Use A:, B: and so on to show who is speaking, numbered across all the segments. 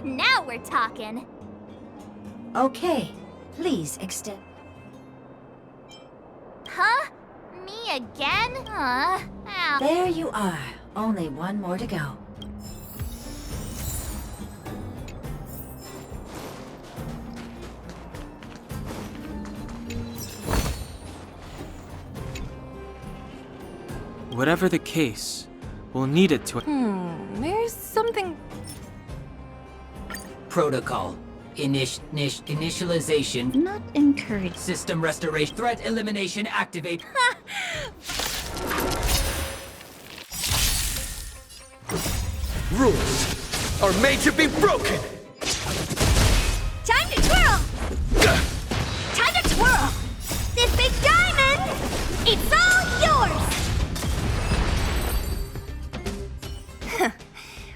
A: Now we're talking.
B: Okay, please extend.
A: Huh? Me again? Ow.
B: There you are. Only one more to go.
C: Whatever the case, we'll need it to...
D: There's something...
E: Protocol. Initialization.
A: Not encouraged.
E: System restoration. Threat elimination activate.
F: Rules are made to be broken!
A: Time to twirl! Time to twirl! This big diamond! It's all yours!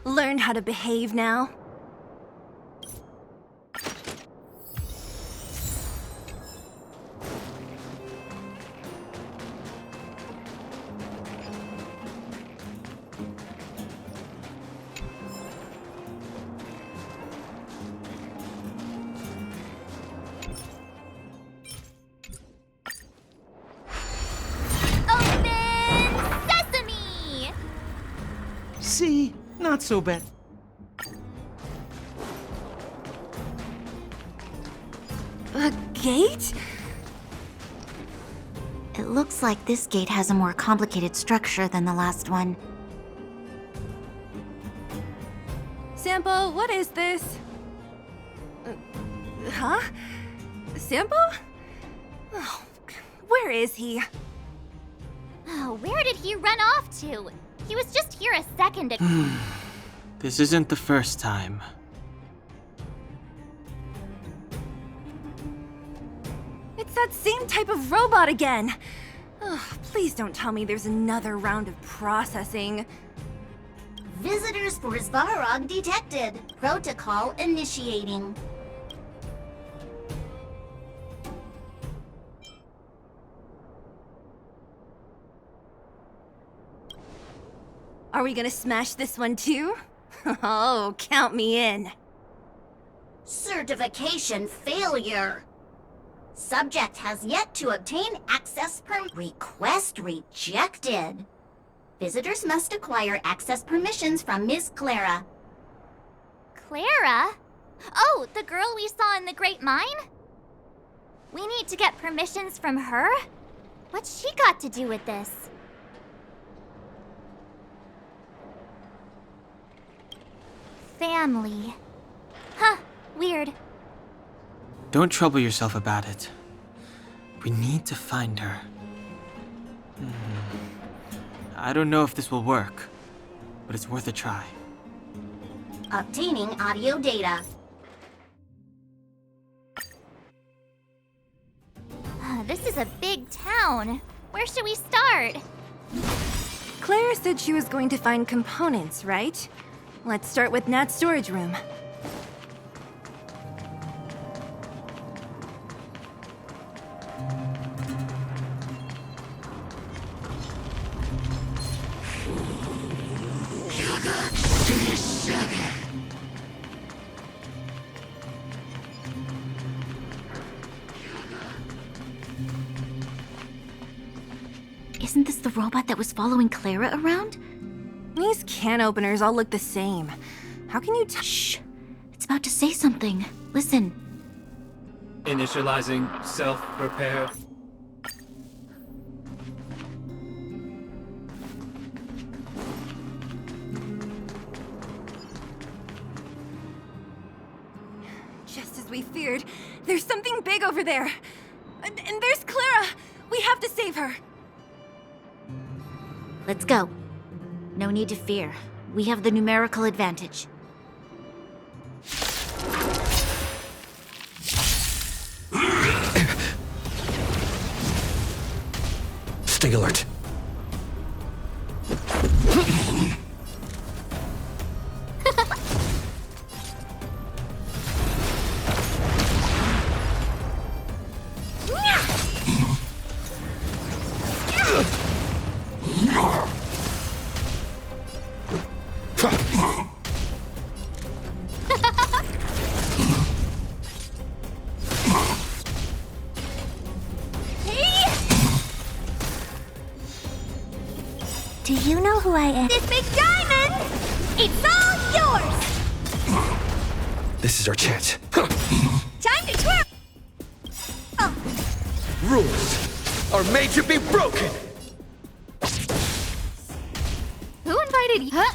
D: Learned how to behave now?
F: See? Not so bad.
D: A gate?
A: It looks like this gate has a more complicated structure than the last one.
D: Sampo, what is this? Huh? Sampo? Oh, where is he?
A: Oh, where did he run off to? He was just here a second ago.
C: This isn't the first time.
D: It's that same type of robot again! Ugh, please don't tell me there's another round of processing.
G: Visitors for Svarog detected. Protocol initiating.
D: Are we gonna smash this one too? Oh, count me in.
G: Certification failure. Subject has yet to obtain access request rejected. Visitors must acquire access permissions from Ms. Clara.
A: Clara? Oh, the girl we saw in the Great Mine? We need to get permissions from her? What's she got to do with this? Family. Huh, weird.
C: Don't trouble yourself about it. We need to find her. I don't know if this will work, but it's worth a try.
G: Obtaining audio data.
A: This is a big town. Where should we start?
D: Claire said she was going to find components, right? Let's start with Nat's storage room.
A: Isn't this the robot that was following Clara around?
D: These can openers all look the same. How can you
A: Shh! It's about to say something. Listen.
E: Initializing self-repair.
D: Just as we feared, there's something big over there. And there's Clara! We have to save her!
A: Let's go. No need to fear. We have the numerical advantage.
F: Stay alert.
A: who I am. This big diamond! It's all yours!
F: This is our chance.
A: Time to twirl!
F: Rules are made to be broken!
D: Who invited you? Huh?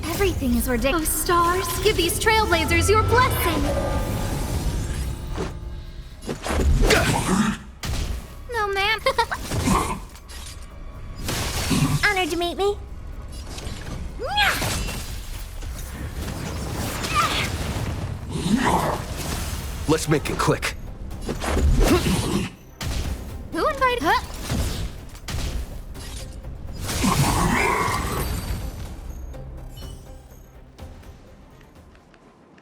A: Everything is ridiculous. Oh, stars, give these trailblazers your blessing! No, ma'am. Honored to meet me.
F: Let's make it click.
D: Who invited? Huh?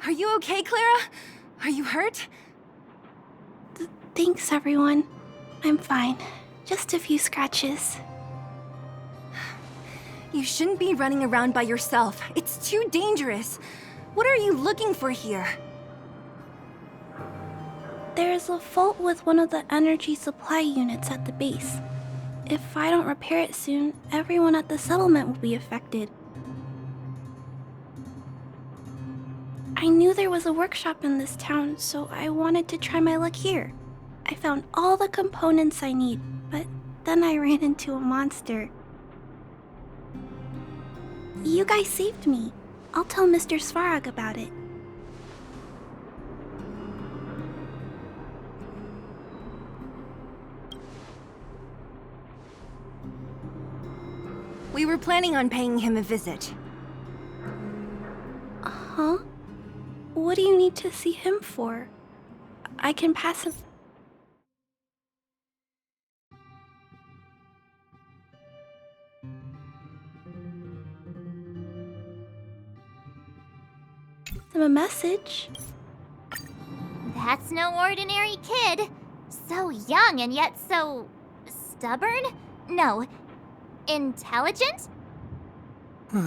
D: Are you okay, Clara? Are you hurt?
H: Thanks, everyone. I'm fine. Just a few scratches.
D: You shouldn't be running around by yourself. It's too dangerous. What are you looking for here?
H: There's a fault with one of the energy supply units at the base. If I don't repair it soon, everyone at the settlement will be affected. I knew there was a workshop in this town, so I wanted to try my luck here. I found all the components I need, but then I ran into a monster. You guys saved me. I'll tell Mr. Svarog about it.
D: We were planning on paying him a visit.
H: Huh? What do you need to see him for? I can pass him. Send him a message.
A: That's no ordinary kid. So young and yet so stubborn? No, intelligent?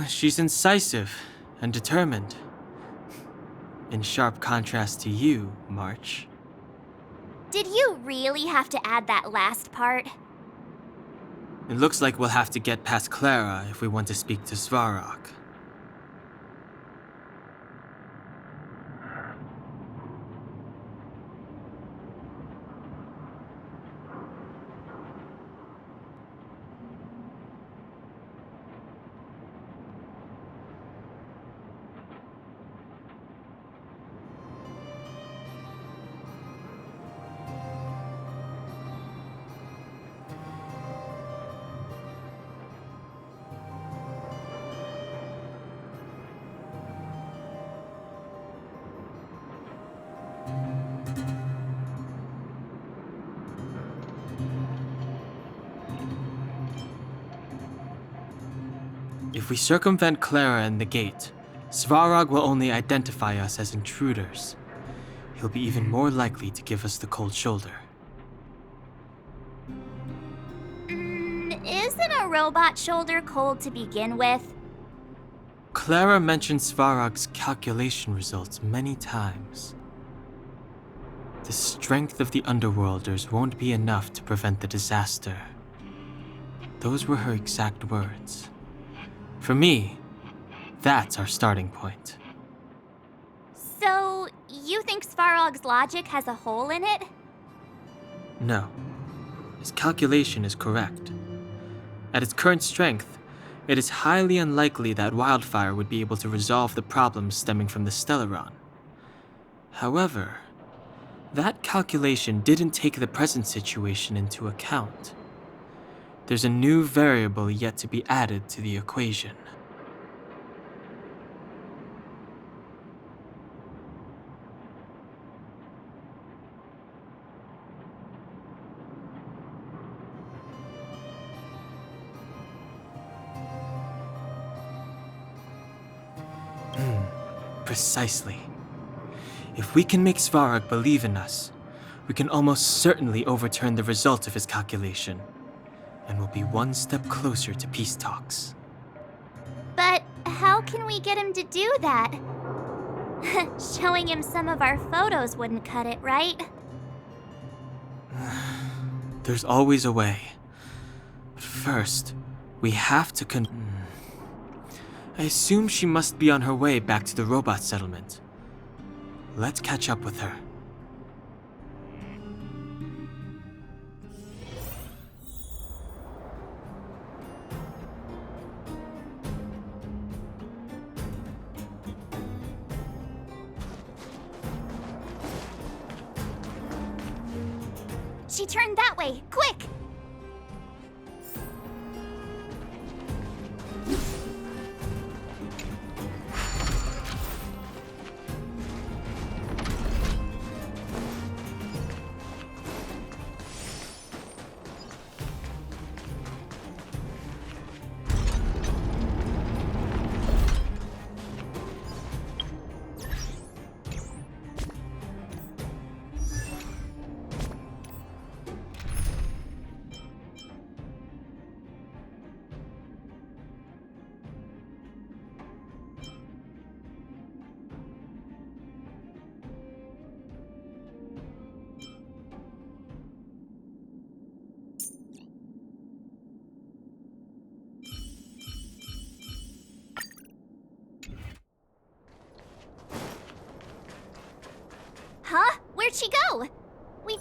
C: She's incisive and determined. In sharp contrast to you, March.
A: Did you really have to add that last part?
C: It looks like we'll have to get past Clara if we want to speak to Svarog. If we circumvent Clara and the gate, Svarog will only identify us as intruders. He'll be even more likely to give us the cold shoulder.
A: Isn't a robot shoulder cold to begin with?
C: Clara mentioned Svarog's calculation results many times. The strength of the Underworlders won't be enough to prevent the disaster. Those were her exact words. For me, that's our starting point.
A: So, you think Svarog's logic has a hole in it?
C: No. His calculation is correct. At its current strength, it is highly unlikely that Wildfire would be able to resolve the problems stemming from the Stellaron. However, that calculation didn't take the present situation into account. There's a new variable yet to be added to the equation. Precisely. If we can make Svarog believe in us, we can almost certainly overturn the result of his calculation, and we'll be one step closer to peace talks.
A: But how can we get him to do that? Showing him some of our photos wouldn't cut it, right?
C: There's always a way. But first, we have to I assume she must be on her way back to the robot settlement. Let's catch up with her.
A: She turned that way! Quick! Huh? Where'd she go? We...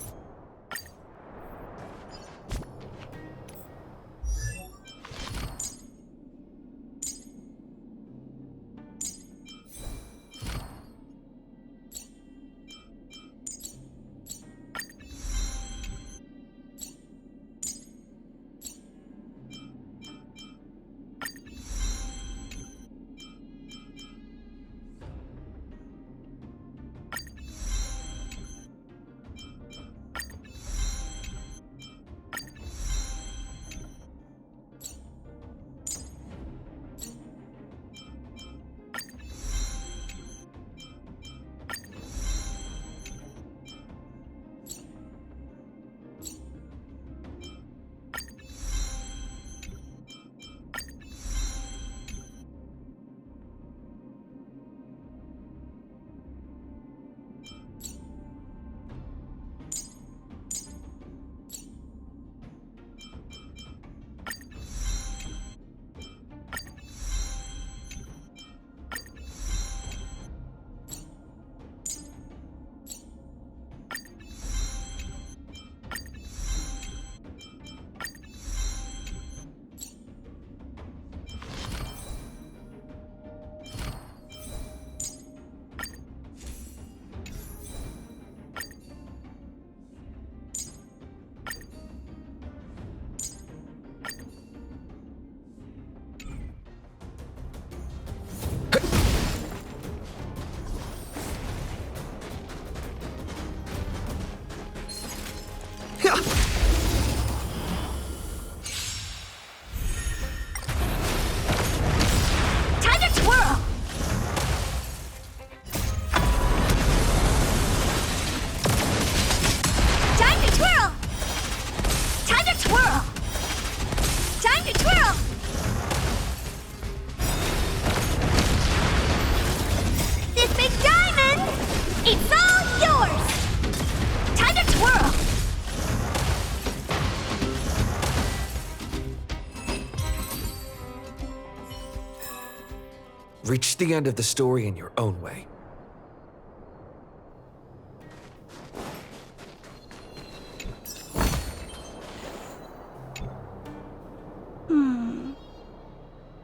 F: Reach the end of the story in your own way.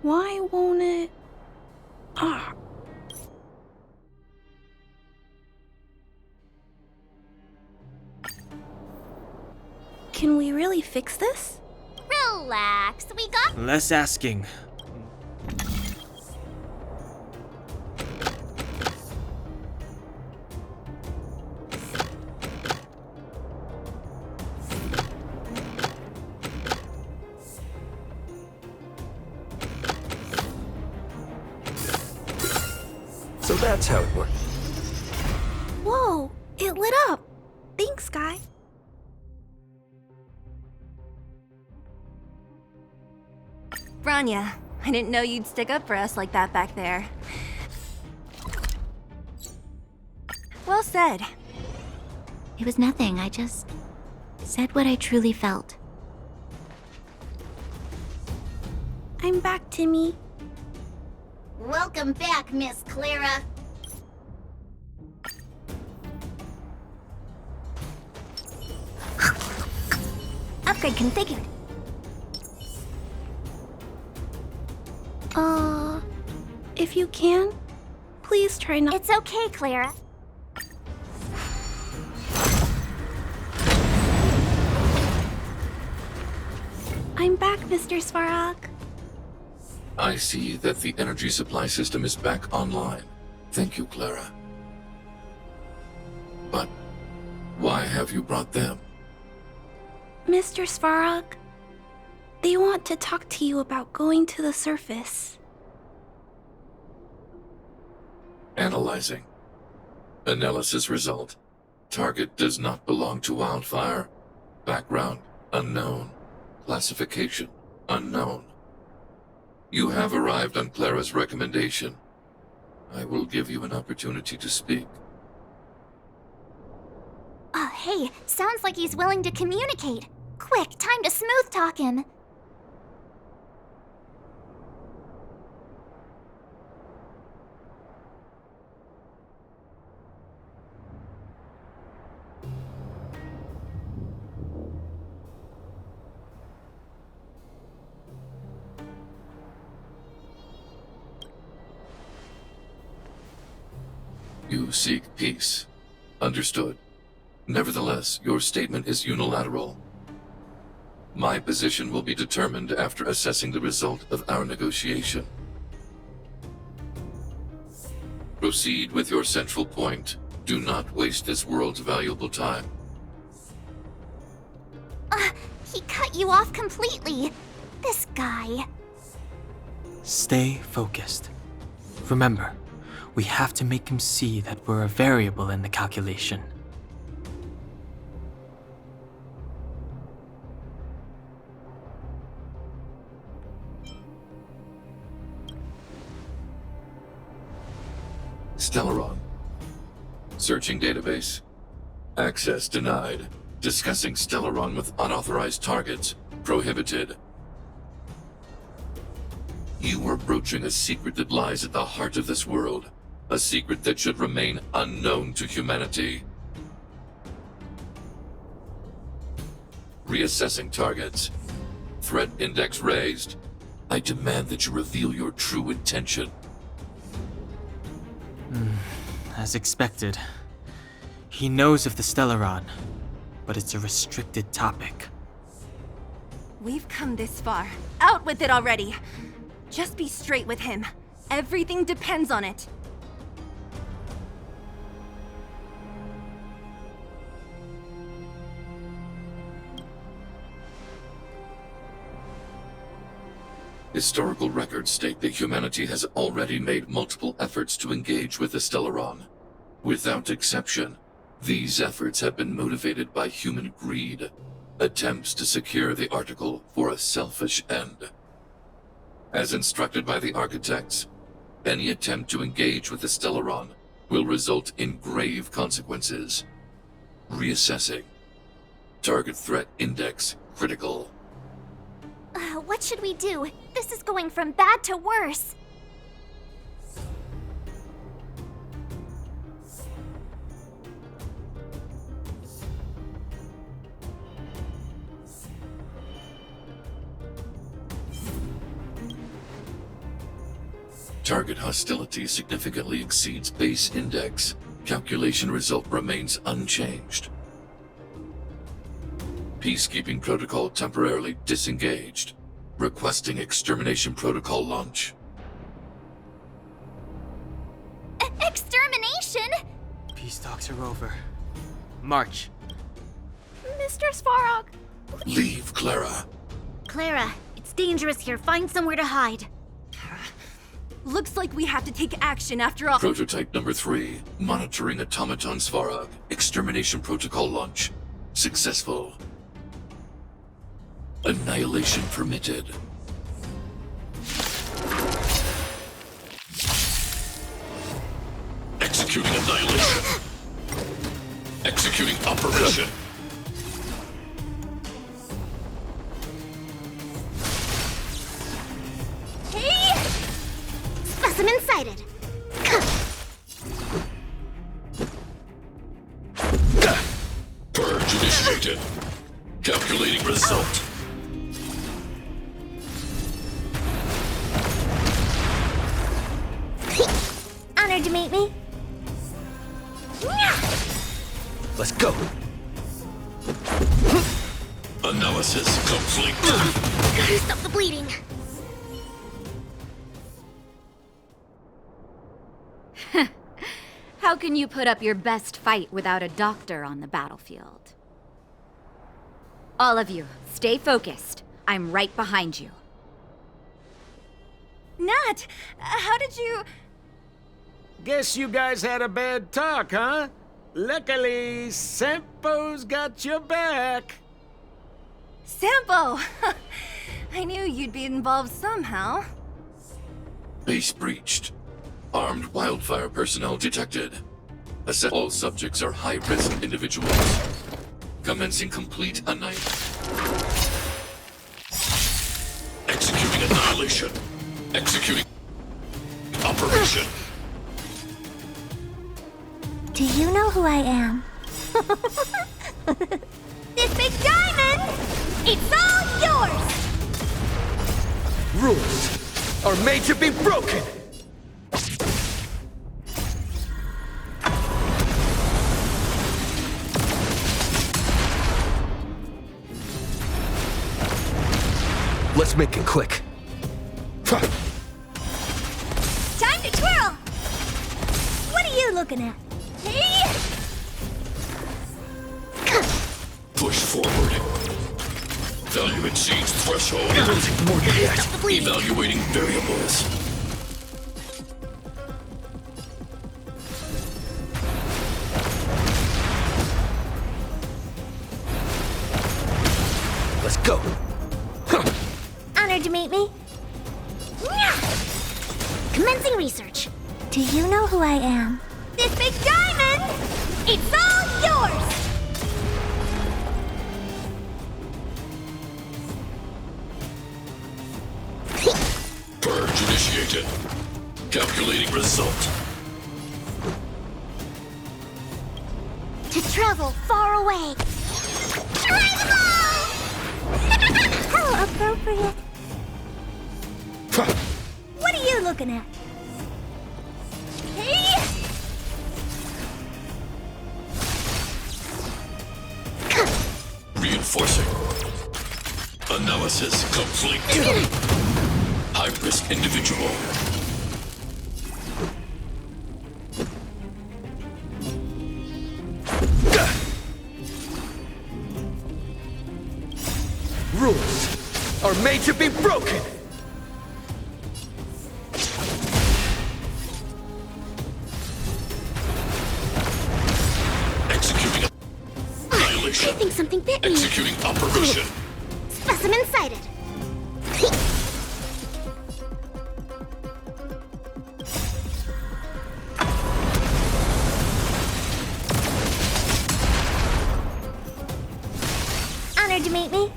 H: Why won't it... Ah. Can we really fix this?
A: Relax, we got...
C: Less asking.
F: So that's how it works.
H: Whoa, it lit up. Thanks, Sky.
D: Branya, I didn't know you'd stick up for us like that back there. Well said.
G: It was nothing, I just said what I truly felt.
H: I'm back, Timmy.
G: Welcome back, Miss Clara.
D: Upgrade configured.
H: If you can, please try not.
A: It's okay, Clara.
H: I'm back, Mr. Svarog.
I: I see that the energy supply system is back online. Thank you, Clara. But why have you brought them?
H: Mr. Svarog, they want to talk to you about going to the surface.
I: Analyzing. Analysis result. Target does not belong to Wildfire. Background unknown. Classification unknown. You have arrived on Clara's recommendation. I will give you an opportunity to speak.
A: Oh, hey, sounds like he's willing to communicate. Quick, time to smooth talk him.
I: You seek peace. Understood. Nevertheless, your statement is unilateral. My position will be determined after assessing the result of our negotiation. Proceed with your central point. Do not waste this world's valuable time.
A: He cut you off completely. This guy.
C: Stay focused. Remember, we have to make him see that we're a variable in the calculation.
I: Stellaron. Searching database. Access denied. Discussing Stellaron with unauthorized targets. Prohibited. You are broaching a secret that lies at the heart of this world. A secret that should remain unknown to humanity. Reassessing targets. Threat index raised. I demand that you reveal your true intention.
C: As expected. He knows of the Stellaron, but it's a restricted topic.
D: We've come this far. Out with it already! Just be straight with him. Everything depends on it.
I: Historical records state that humanity has already made multiple efforts to engage with the Stellaron. Without exception, these efforts have been motivated by human greed, attempts to secure the article for a selfish end. As instructed by the architects, any attempt to engage with the Stellaron will result in grave consequences. Reassessing. Target threat index critical.
A: What should we do? This is going from bad to worse.
I: Target hostility significantly exceeds base index. Calculation result remains unchanged. Peacekeeping protocol temporarily disengaged. Requesting extermination protocol launch.
A: Extermination?
C: Peace talks are over. March.
H: Mr. Svarog,
I: Leave, Clara.
G: Clara, it's dangerous here. Find somewhere to hide.
D: Looks like we have to take action after all.
I: Prototype number 3. Monitoring automaton Svarog. Extermination protocol launch. Successful. Annihilation permitted. Executing annihilation. Executing operation.
A: Hey! Specimen sighted.
I: Purge initiated. Calculating result.
A: Honored to meet me.
F: Let's go.
I: Analysis complete.
A: Gotta stop the bleeding.
J: How can you put up your best fight without a doctor on the battlefield? All of you, stay focused. I'm right behind you.
D: Nat, how did you...
K: Guess you guys had a bad talk, huh? Luckily, Sampo's got your back.
D: Sampo! I knew you'd be involved somehow.
I: Base breached. Armed wildfire personnel detected. Assess all subjects are high-risk individuals. Commencing complete annihilation. Executing annihilation. Executing operation.
A: Do you know who I am? This big diamond! It's all yours!
F: Rules are made to be broken! Let's make it quick.
A: Time to twirl! What are you looking at? Hey!
I: Push forward. Value exceeds threshold.
F: It'll take more than that.
I: Evaluating variables.
F: Let's go.
A: Honored to meet me. Commencing research. Do you know who I am? This big diamond! It's all yours!
I: Purge initiated. Calculating result.
A: To travel far away. Try the ball! How appropriate. What are you looking at? Hey!
I: Reinforcing. Analysis complete. High-risk individual.
F: Rules are made to be broken!
I: Executing annihilation.
A: I think something bit me.
I: Executing operation.
A: Specimen sighted. Honored to meet me.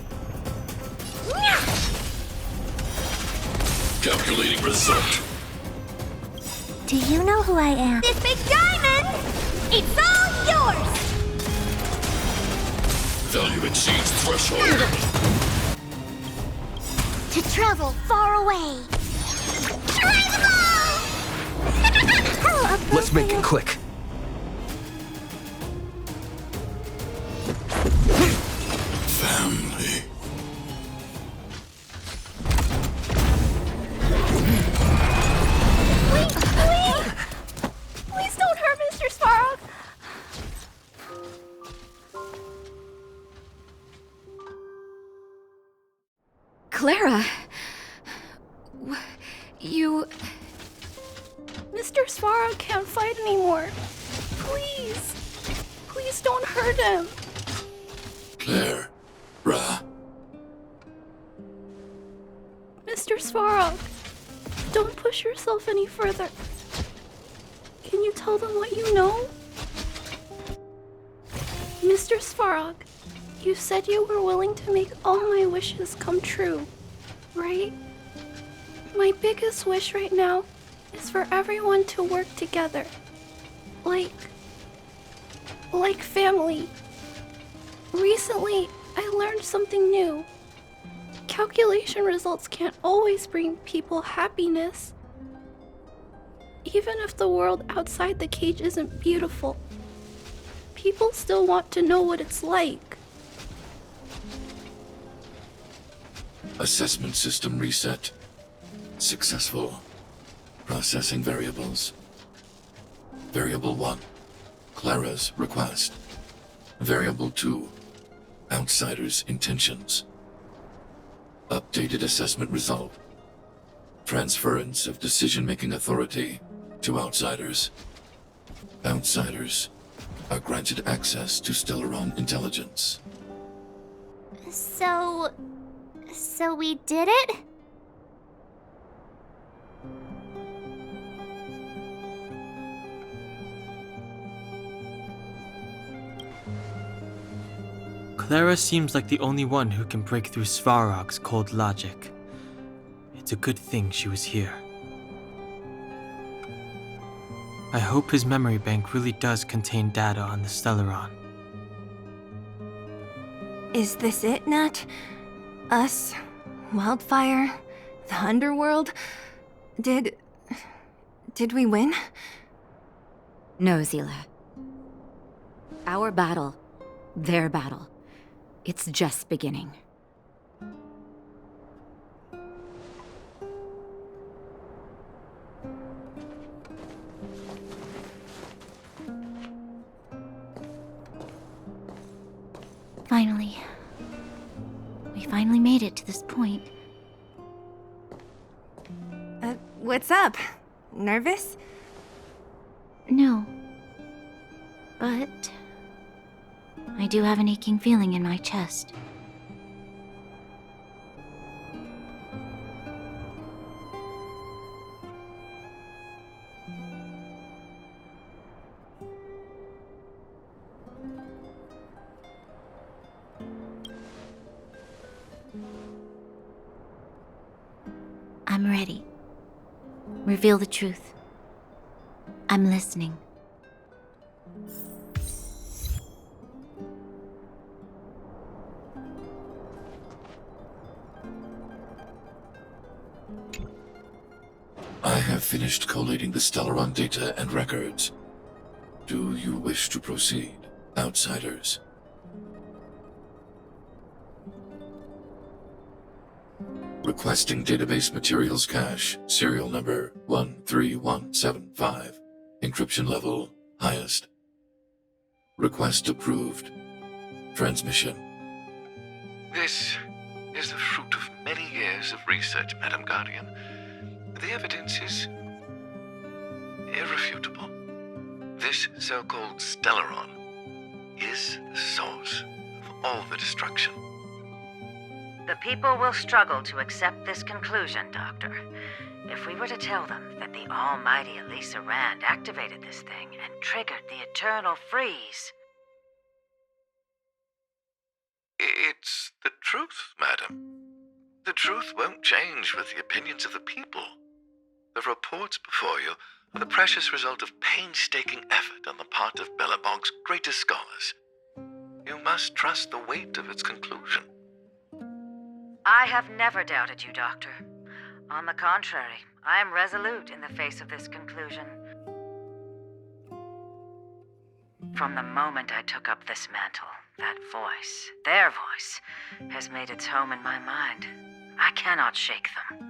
I: Calculating result.
A: Do you know who I am? This big diamond! It's all yours!
I: Value exceeds threshold.
A: To travel far away. Try the ball! How
F: Let's make it
A: appropriate.
F: quick.
I: Family.
H: Please don't hurt Mr. Sparrow.
J: Clara, you...
H: Mr. Sparrow can't fight anymore. Please. Please don't hurt him.
I: Claire. Ra.
H: Mr. Sparrow, don't push yourself any further. Can you tell them what you know? Mr. Svarog, you said you were willing to make all my wishes come true, right? My biggest wish right now is for everyone to work together. Like family. Recently, I learned something new. Calculation results can't always bring people happiness. Even if the world outside the cage isn't beautiful, people still want to know what it's like.
I: Assessment system reset. Successful. Processing variables. Variable 1. Clara's request. Variable 2. Outsider's intentions. Updated assessment result. Transference of decision-making authority to outsiders. Outsiders are granted access to Stellaron intelligence.
A: So we did it?
C: Clara seems like the only one who can break through Svarog's cold logic. It's a good thing she was here. I hope his memory bank really does contain data on the Stellaron.
D: Is this it, Nat? Us? Wildfire? The underworld? Did we win?
J: No, Zila. Our battle, their battle, it's just beginning.
A: Finally. We finally made it to this point.
D: What's up? Nervous?
A: No. But I do have an aching feeling in my chest. I'm ready. Reveal the truth. I'm listening.
I: I have finished collating the Stellaron data and records. Do you wish to proceed, outsiders? Requesting database materials cache, serial number 13175. Encryption level, highest. Request approved. Transmission.
L: This is the fruit of many years of research, Madam Guardian. The evidence is irrefutable. This so-called Stellaron is the source of all the destruction.
B: The people will struggle to accept this conclusion, Doctor. If we were to tell them that the almighty Elisa Rand activated this thing and triggered the eternal freeze...
L: It's the truth, madam. The truth won't change with the opinions of the people. The reports before you are the precious result of painstaking effort on the part of Bellabog's greatest scholars. You must trust the weight of its conclusion.
B: I have never doubted you, Doctor. On the contrary, I am resolute in the face of this conclusion. From the moment I took up this mantle, that voice, their voice, has made its home in my mind. I cannot shake them.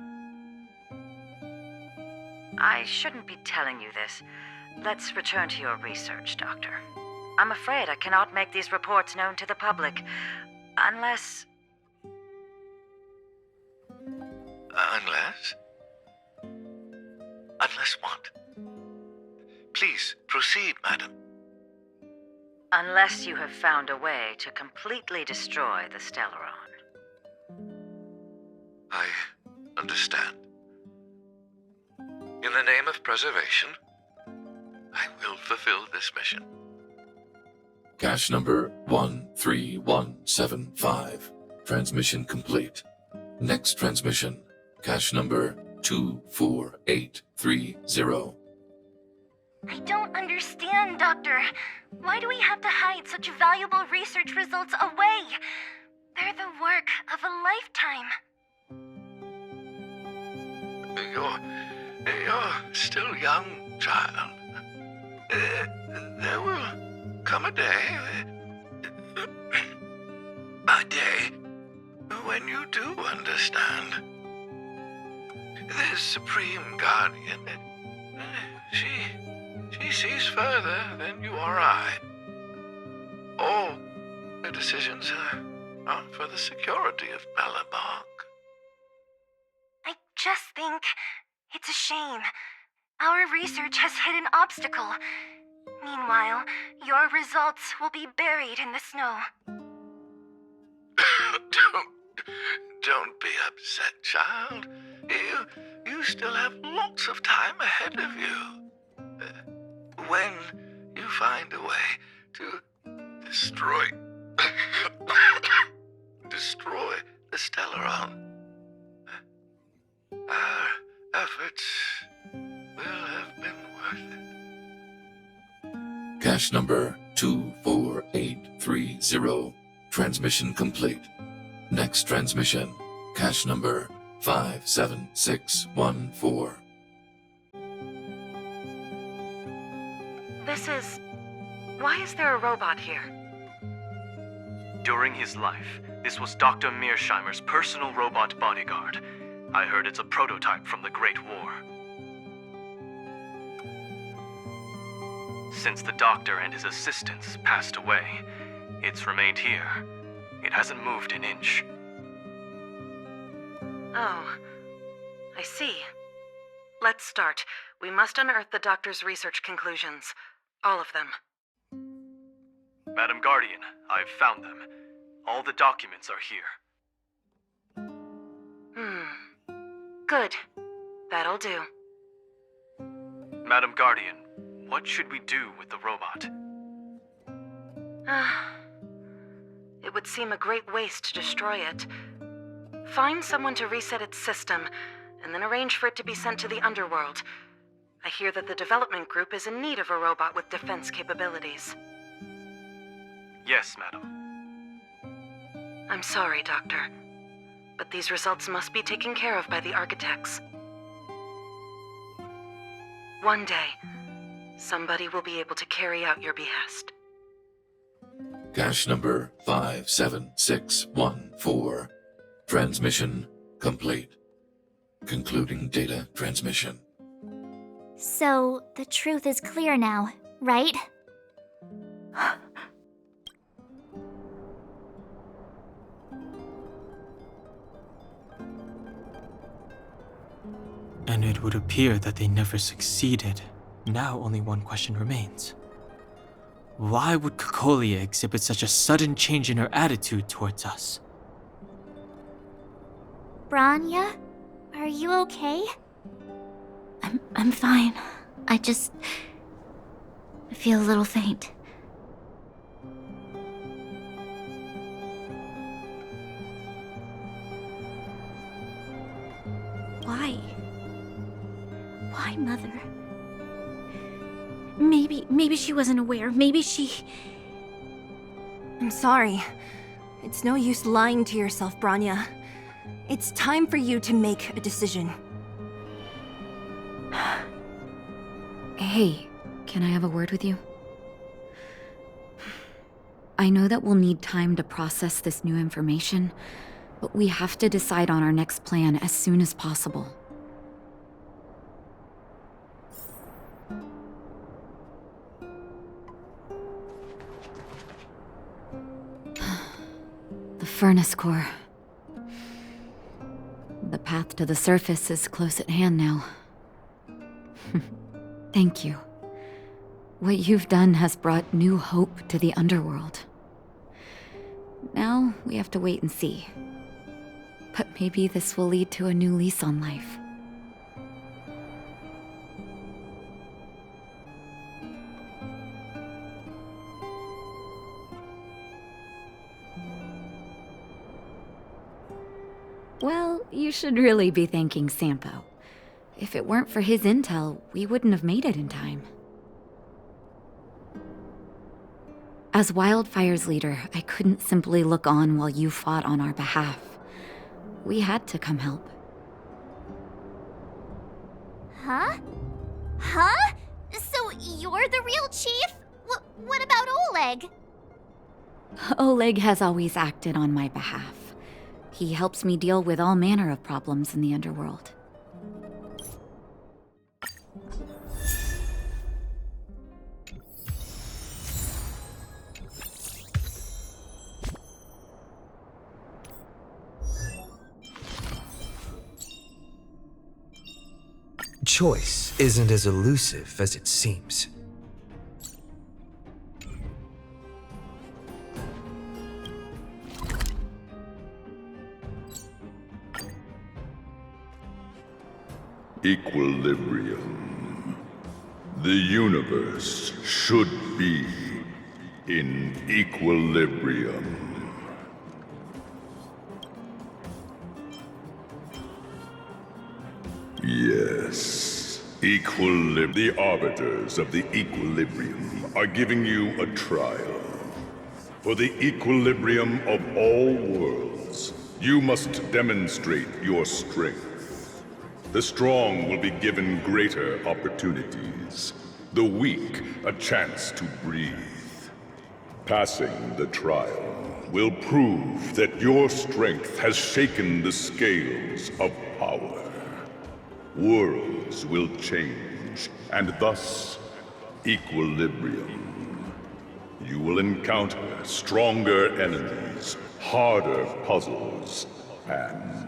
B: I shouldn't be telling you this. Let's return to your research, Doctor. I'm afraid I cannot make these reports known to the public, unless...
L: Unless? Unless what? Please, proceed, madam.
B: Unless you have found a way to completely destroy the Stellaron.
L: I understand. In the name of preservation, I will fulfill this mission.
I: Cache number 13175. Transmission complete. Next transmission. Cache number 24830.
D: I don't understand, Doctor. Why do we have to hide such valuable research results away? They're the work of a lifetime.
L: You're still young, child. There will come a day when you do understand. This Supreme Guardian, she sees further than you or I. All the decisions are for the security of Belobog.
D: I just think it's a shame. Our research has hit an obstacle. Meanwhile, your results will be buried in the snow.
L: Don't be upset, child. You still have lots of time ahead of you. When you find a way to destroy the Stellaron, our efforts will have been worth it.
I: Cache number 24830. Transmission complete. Next transmission. Cache number 57614.
B: Why is there a robot here?
M: During his life, this was Dr. Mearsheimer's personal robot bodyguard. I heard it's a prototype from the Great War. Since the doctor and his assistants passed away, it's remained here. It hasn't moved an inch.
B: Oh, I see. Let's start. We must unearth the doctor's research conclusions. All of them.
M: Madam Guardian, I've found them. All the documents are here.
B: Good. That'll do.
M: Madam Guardian, what should we do with the robot?
B: It would seem a great waste to destroy it. Find someone to reset its system, and then arrange for it to be sent to the underworld. I hear that the development group is in need of a robot with defense capabilities.
M: Yes, madam.
B: I'm sorry, Doctor, but these results must be taken care of by the architects. One day, somebody will be able to carry out your behest.
I: Cache number 57614. Transmission complete. Concluding data transmission.
A: So, the truth is clear now, right?
C: And it would appear that they never succeeded. Now only one question remains. Why would Cocolia exhibit such a sudden change in her attitude towards us?
A: Branya, are you okay?
G: I'm fine. I feel a little faint.
H: Why? Why, Mother? Maybe she wasn't aware. Maybe she...
D: I'm sorry. It's no use lying to yourself, Branya. It's time for you to make a decision.
J: Hey, can I have a word with you? I know that we'll need time to process this new information, but we have to decide on our next plan as soon as possible. The furnace core. The path to the surface is close at hand now. Thank you. What you've done has brought new hope to the underworld. Now we have to wait and see. But maybe this will lead to a new lease on life. Well, you should really be thanking Sampo. If it weren't for his intel, we wouldn't have made it in time. As Wildfire's leader, I couldn't simply look on while you fought on our behalf. We had to come help.
A: Huh? Huh? So you're the real chief? What about Oleg?
J: Oleg has always acted on my behalf. He helps me deal with all manner of problems in the underworld.
F: Choice isn't as elusive as it seems.
N: Equilibrium. The universe should be in equilibrium. Yes, the arbiters of the equilibrium are giving you a trial. For the equilibrium of all worlds, you must demonstrate your strength. The strong will be given greater opportunities. The weak a chance to breathe. Passing the trial will prove that your strength has shaken the scales of power. Worlds will change, and thus, equilibrium. You will encounter stronger enemies, harder puzzles, and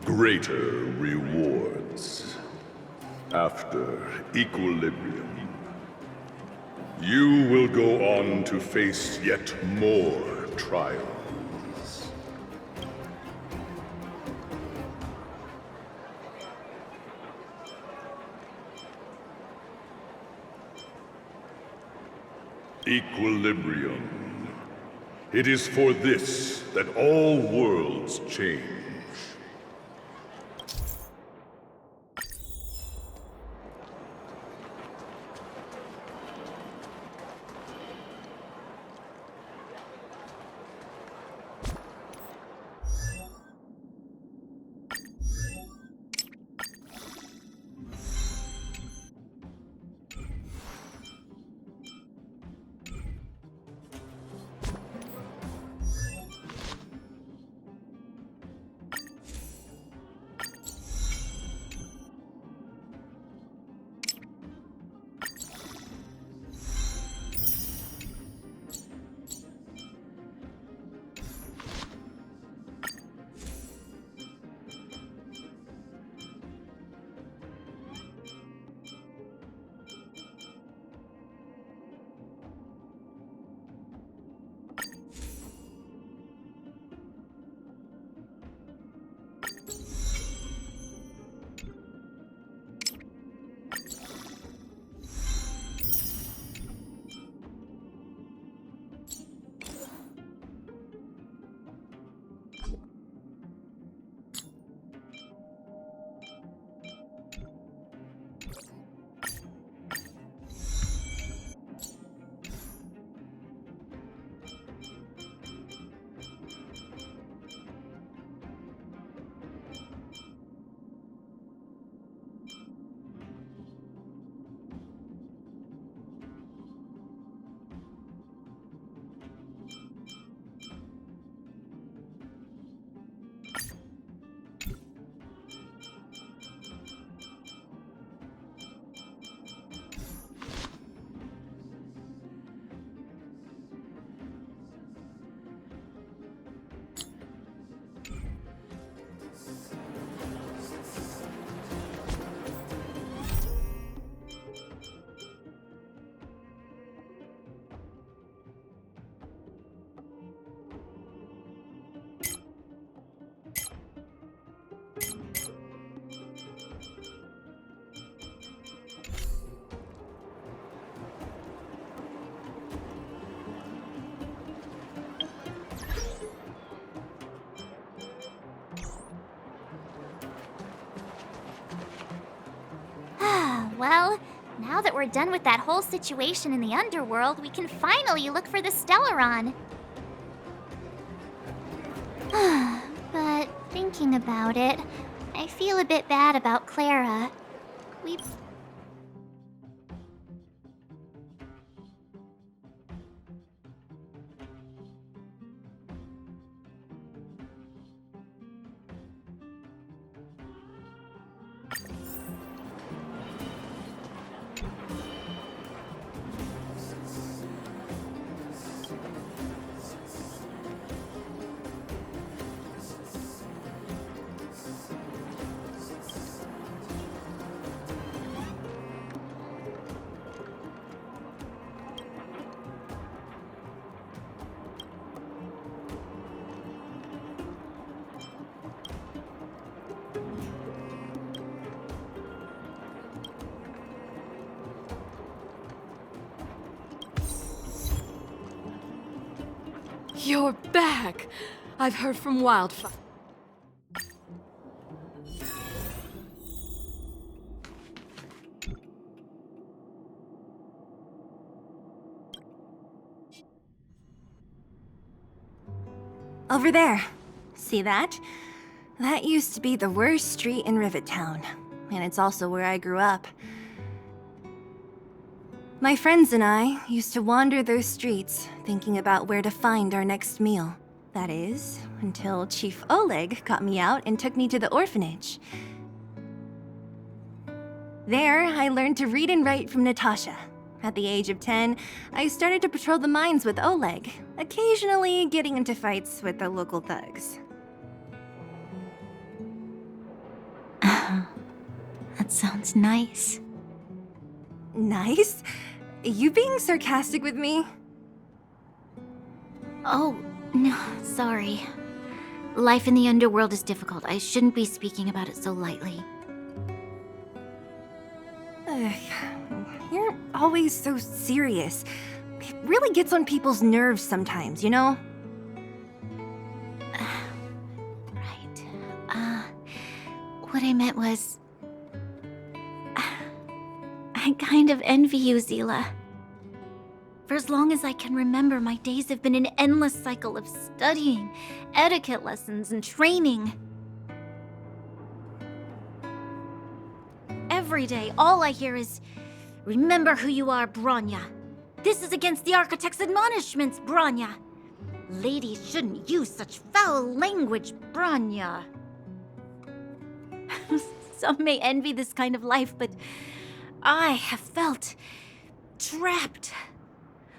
N: greater rewards. After equilibrium, you will go on to face yet more trials. Equilibrium. It is for this that all worlds change.
A: Well, now that we're done with that whole situation in the underworld, we can finally look for the Stellaron. But thinking about it, I feel a bit bad about Clara. We've...
O: You're back! I've heard from Wildfire.
D: Over there. See that? That used to be the worst street in Rivet Town. And it's also where I grew up. My friends and I used to wander those streets, thinking about where to find our next meal. That is, until Chief Oleg got me out and took me to the orphanage. There, I learned to read and write from Natasha. At the age of 10, I started to patrol the mines with Oleg, occasionally getting into fights with the local thugs.
G: That sounds nice.
D: Nice? You being sarcastic with me?
G: Oh, no, sorry. Life in the underworld is difficult. I shouldn't be speaking about it so lightly.
D: You're always so serious. It really gets on people's nerves sometimes, you know?
G: Right. What I meant was... I kind of envy you, Zila. For as long as I can remember, my days have been an endless cycle of studying, etiquette lessons, and training. Every day, all I hear is, "Remember who you are, Bronya. This is against the Architect's admonishments, Bronya. Ladies shouldn't use such foul language, Bronya." Some may envy this kind of life, but I have felt trapped.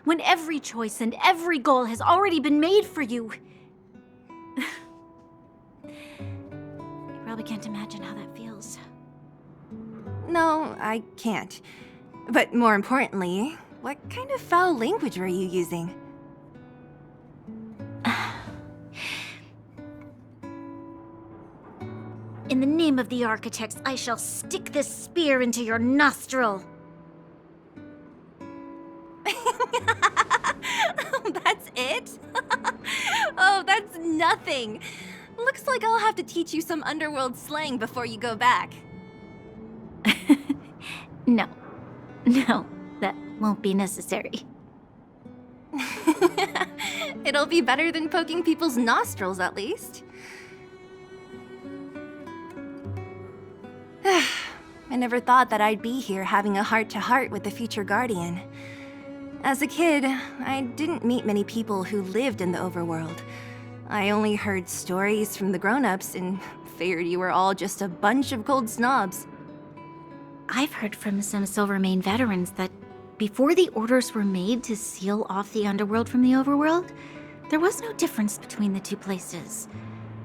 G: When every choice and every goal has already been made for you. You probably can't imagine how that feels.
D: No, I can't. But more importantly, what kind of foul language were you using?
G: In the name of the Architects, I shall stick this spear into your nostril.
D: That's it? Oh, that's nothing. Looks like I'll have to teach you some underworld slang before you go back.
G: No, that won't be necessary.
D: It'll be better than poking people's nostrils, at least. I never thought that I'd be here having a heart-to-heart with the future Guardian. As a kid, I didn't meet many people who lived in the overworld. I only heard stories from the grown-ups and figured you were all just a bunch of cold snobs.
G: I've heard from some Silvermane veterans that before the orders were made to seal off the underworld from the overworld, there was no difference between the two places.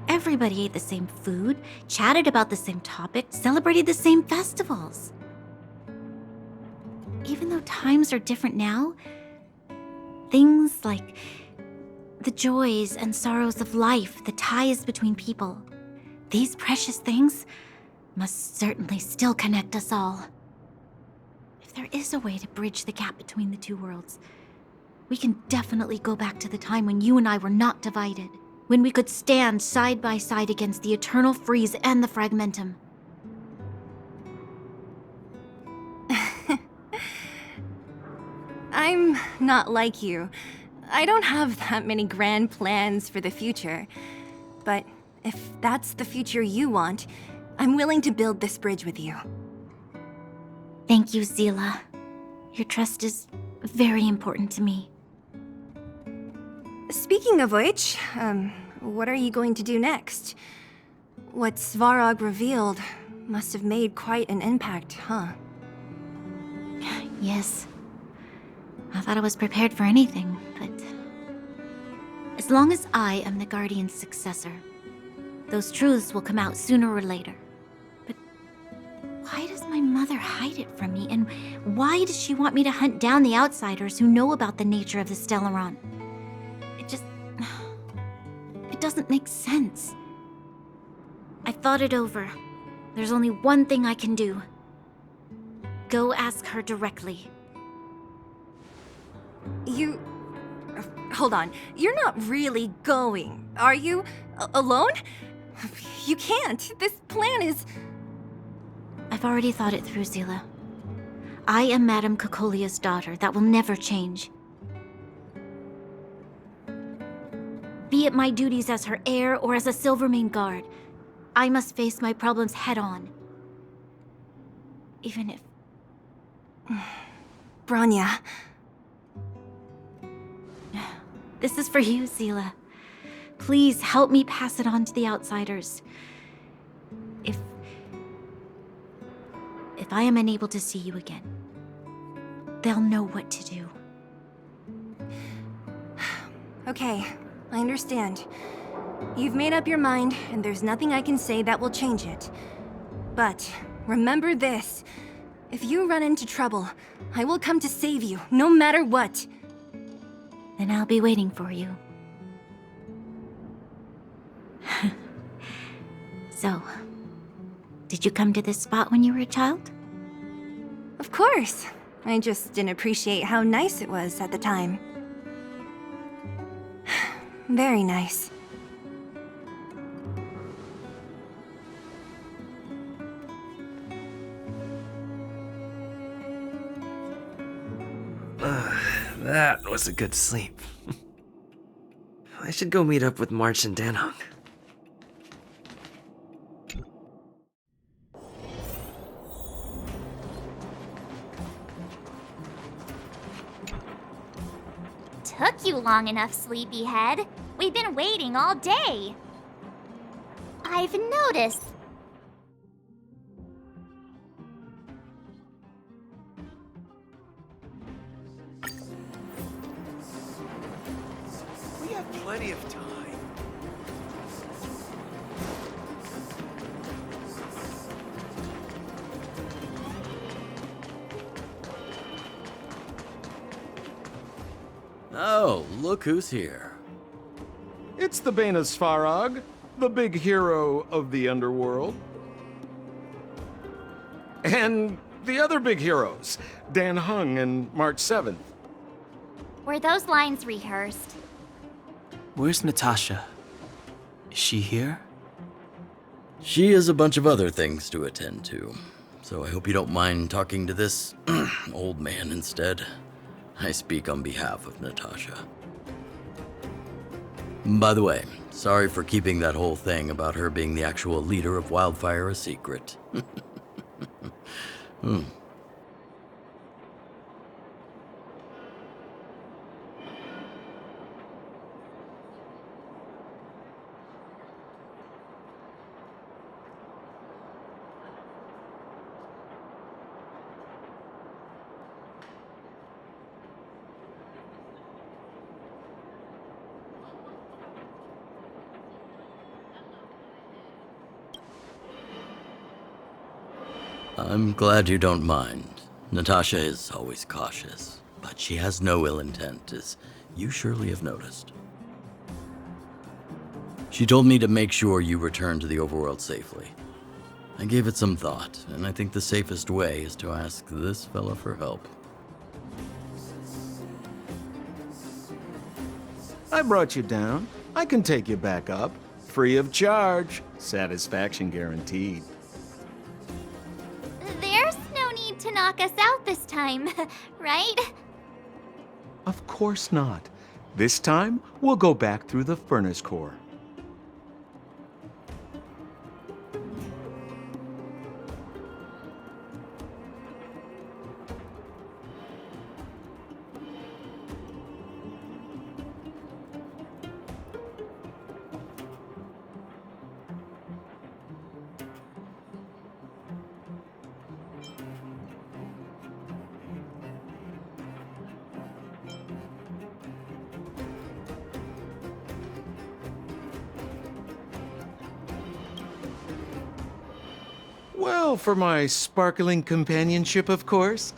G: Everybody ate the same food, chatted about the same topics, celebrated the same festivals. Even though times are different now, things like the joys and sorrows of life, the ties between people, these precious things must certainly still connect us all. If there is a way to bridge the gap between the two worlds, we can definitely go back to the time when you and I were not divided, when we could stand side by side against the Eternal Freeze and the Fragmentum.
D: I'm not like you. I don't have that many grand plans for the future. But if that's the future you want, I'm willing to build this bridge with you.
A: Thank you, Zila. Your trust is very important to me.
D: Speaking of which, what are you going to do next? What Svarog revealed must have made quite an impact, huh?
A: Yes. I thought I was prepared for anything, but... as long as I am the Guardian's successor, those truths will come out sooner or later. But why does my mother hide it from me? And why does she want me to hunt down the outsiders who know about the nature of the Stellaron? It doesn't make sense. I thought it over. There's only one thing I can do. Go ask her directly.
D: Hold on. You're not really going, are you? Alone? You can't. This plan is...
A: I've already thought it through, Zila. I am Madame Cocolia's daughter. That will never change. Be it my duties as her heir or as a Silvermane guard, I must face my problems head-on. Even if...
D: Branya.
A: This is for you, Zila. Please help me pass it on to the outsiders. If I am unable to see you again, they'll know what to do.
D: Okay, I understand. You've made up your mind, and there's nothing I can say that will change it. But remember this. If you run into trouble, I will come to save you, no matter what.
A: Then I'll be waiting for you. So, did you come to this spot when you were a child?
D: Of course. I just didn't appreciate how nice it was at the time. Very nice.
P: That was a good sleep. I should go meet up with March and Danhong.
A: Took you long enough, sleepyhead. We've been waiting all day. I've noticed.
P: We have plenty of time.
Q: Oh, look who's here.
K: It's the Bane of Svarog, the big hero of the underworld. And the other big heroes, Danhong and March 7th.
A: Were those lines rehearsed?
C: Where's Natasha? Is she here?
Q: She has a bunch of other things to attend to, so I hope you don't mind talking to this old man instead. I speak on behalf of Natasha. By the way, sorry for keeping that whole thing about her being the actual leader of Wildfire a secret. I'm glad you don't mind. Natasha is always cautious, but she has no ill intent, as you surely have noticed. She told me to make sure you return to the overworld safely. I gave it some thought, and I think the safest way is to ask this fella for help.
K: I brought you down. I can take you back up. Free of charge. Satisfaction guaranteed.
A: There's no need to knock us out this time, right?
K: Of course not. This time, we'll go back through the furnace core. Well, for my sparkling companionship, of course.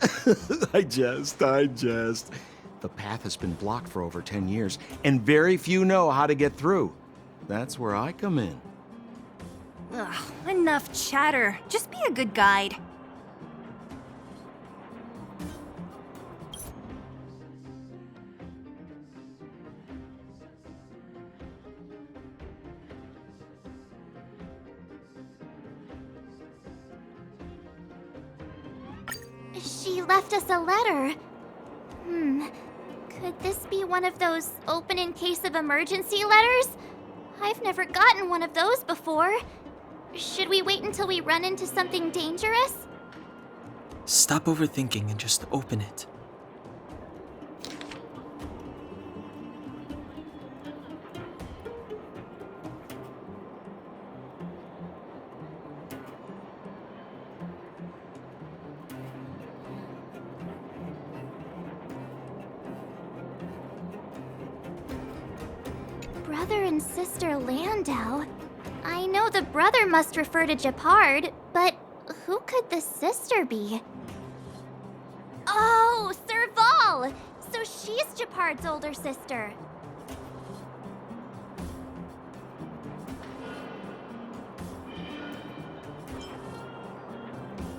K: I jest. The path has been blocked for over 10 years, and very few know how to get through. That's where I come in.
D: Ugh, enough chatter. Just be a good guide.
G: She left us a letter. Could this be one of those open in case of emergency letters? I've never gotten one of those before. Should we wait until we run into something dangerous?
C: Stop overthinking and just open it.
G: Brother and sister Landau. I know the brother must refer to Japard, but who could the sister be? Oh, Serval! So she's Japard's older sister.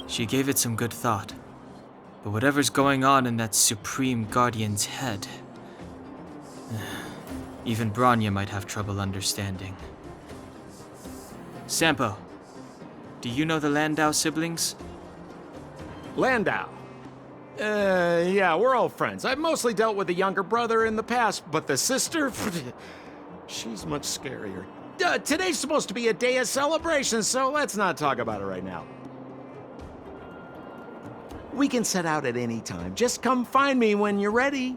C: She gave it some good thought. But whatever's going on in that Supreme Guardian's head, even Branya might have trouble understanding. Sampo, do you know the Landau siblings?
K: Landau? Yeah, we're all friends. I've mostly dealt with the younger brother in the past, but the sister? She's much scarier. Today's supposed to be a day of celebration, so let's not talk about it right now. We can set out at any time. Just come find me when you're ready.